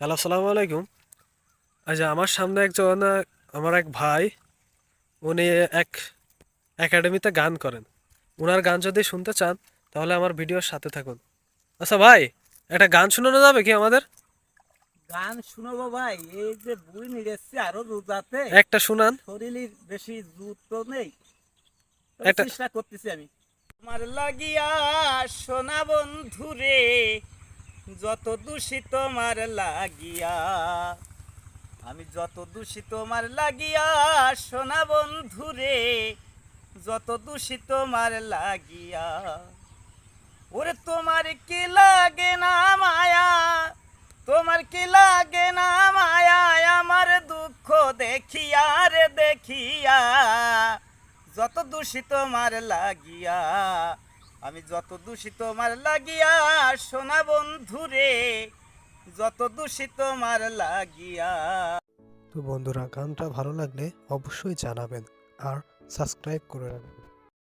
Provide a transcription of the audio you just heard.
Hello, আসসালামু আলাইকুম। আচ্ছা, আমার সামনে একজন আমার এক ভাই, উনি এক একাডেমিতে গান করেন। ওনার গান যদি শুনতে চান তাহলে আমার ভিডিওর সাথে থাকুন। আচ্ছা ভাই, একটা গান শোনানো যাবে কি আমাদের? গান শুনবো ভাই, এই যে বুই নিড়েছি আরো রোজাতে একটা শুনান। শরীরের বেশি জোর তো নেই, তবে একটা। চেষ্টা করতেছি আমি। তোমার লাগিয়া সোনা বন্ধু রে, যত দোষী তোমার লাগিয়া, আমি যত দোষী তোমার লাগিয়া, সোনা বন্ধু রে, যত দোষী তোমার লাগিয়া। ওরে তোমার কি লাগে না মায়া, তোমার কি লাগে না মায়া, আমার দুঃখ দেখিয়া রে দেখিয়া, যত দোষী তোমার লাগিয়া, আমি যত দোষী তোমার লাগিয়া, সোনা বন্ধু রে, যত দোষী তোমার লাগিয়া। তো বন্ধুরা, গানটা ভালো লাগলে অবশ্যই জানাবেন আর সাবস্ক্রাইব করে রাখবেন।